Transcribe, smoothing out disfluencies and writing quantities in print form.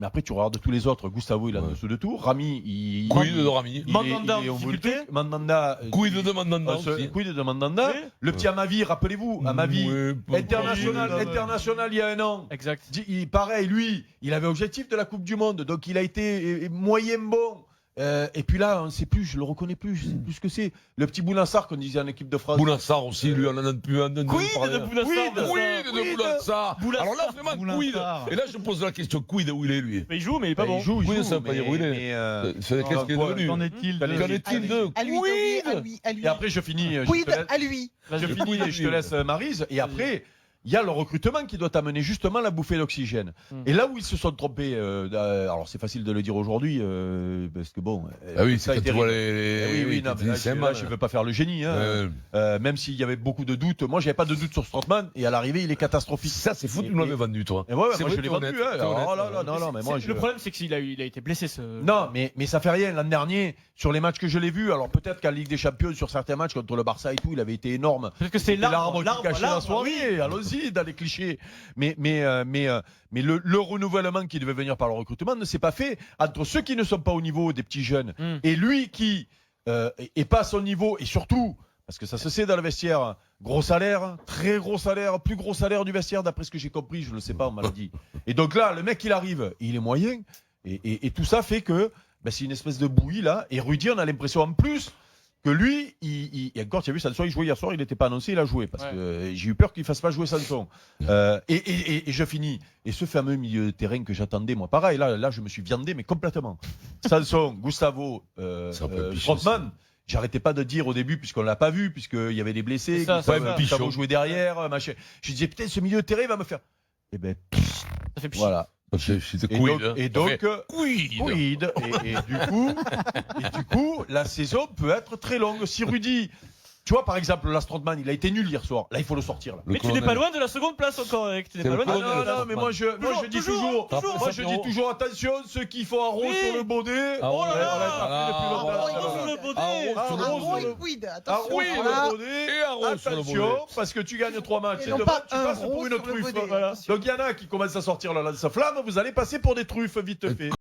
Mais après, tu regardes tous les autres. Gustavo, il est en dessous de tout. Rami, il. Quid de Rami. Mandanda il est en au bout difficulté. du truc. Mandanda. Quid de Mandanda aussi. Quid de Mandanda. Oui. Le petit Amavi, rappelez-vous, Amavi. International il y a un an. Exact. Pareil, lui, il avait objectif de la Coupe du Monde, donc il a été moyen bon. Et puis là, on ne sait plus, je le reconnais plus, je ne sais plus ce que c'est. Le petit Boulassar qu'on disait en équipe de France. Boulassar aussi, lui, on en a plus un. Quid de Boulassar. Quid de Boulassar. Alors là, vraiment, quid. Et là, je pose la question, quid, où il est, lui? Mais il joue, mais il est pas bon. Il joue, Quid, ça veut pas dire où il est. C'est qu'est-ce qu'il est devenu? Qu'en est-il Qu'en de À lui, quid? à lui. Et après, je finis. Quid à lui. Je finis et je te laisse Maryse. Et après, il y a le recrutement qui doit amener justement la bouffée d'oxygène. Et là où ils se sont trompés, alors c'est facile de le dire aujourd'hui, parce que bon. Ah oui, ça c'est a quand été tu vois oui, non, mais là, je ne veux pas faire le génie. Hein. Même s'il y avait beaucoup de doutes. Moi, j'avais pas de doute sur Strootman. Et à l'arrivée, il est catastrophique. Ça, c'est fou, tu nous l'avais vendu, toi. Et ouais, C'est moi, vrai, je l'ai t'es vendu. honnête, Hein. t'es honnête. Oh là là, non, mais moi, Le problème, c'est qu'il a été blessé. Non, mais ça fait rien. L'an dernier, sur les matchs que je l'ai vus, alors peut-être qu'en Ligue des Champions, sur certains matchs contre le Barça et tout, il avait été énorme. Parce que c'est l'arbre qui cachait la soirée. Allons-y, dans les clichés. Mais le renouvellement qui devait venir par le recrutement ne s'est pas fait entre ceux qui ne sont pas au niveau des petits jeunes et lui qui est pas à son niveau, et surtout parce que ça se sait dans le vestiaire, gros salaire, très gros salaire, plus gros salaire du vestiaire d'après ce que j'ai compris, je ne sais pas, on m'a dit. Et donc là, le mec il arrive, il est moyen et tout ça fait que c'est une espèce de bouillie là. Et Rudy, on a l'impression en plus que lui, et encore, tu as vu, Sanson, il jouait hier soir, il n'était pas annoncé, il a joué. Parce que j'ai eu peur qu'il ne fasse pas jouer Sanson. Et je finis. Et ce fameux milieu de terrain que j'attendais, moi, pareil, là, je me suis viandé, mais complètement. Sanson, Gustavo, Strootman. J'arrêtais pas de dire au début, puisqu'on l'a pas vu, puisqu'il y avait des blessés, Gustavo jouait derrière, machin. Je disais, putain, ce milieu de terrain va me faire. Eh ben, Ça fait pchit. voilà. Et donc, quid. Et du coup, la saison peut être très longue. Si Rudy, tu vois, par exemple, Strootman, il a été nul hier soir. Là, il faut le sortir. Là. Mais tu n'es pas loin de la seconde place encore, Eric. Tu n'es pas loin de Non, mais moi je dis toujours, attention, ceux qui font un rond sur le bonnet. Oh là Un rond et quid. Attention. Attention, parce que tu gagnes 3 matchs. Et non tu pas un passes pour rond une sur le truffe. bonnet. Voilà. Donc il y en a qui commencent à sortir le lance-flamme. Vous allez passer pour des truffes vite fait.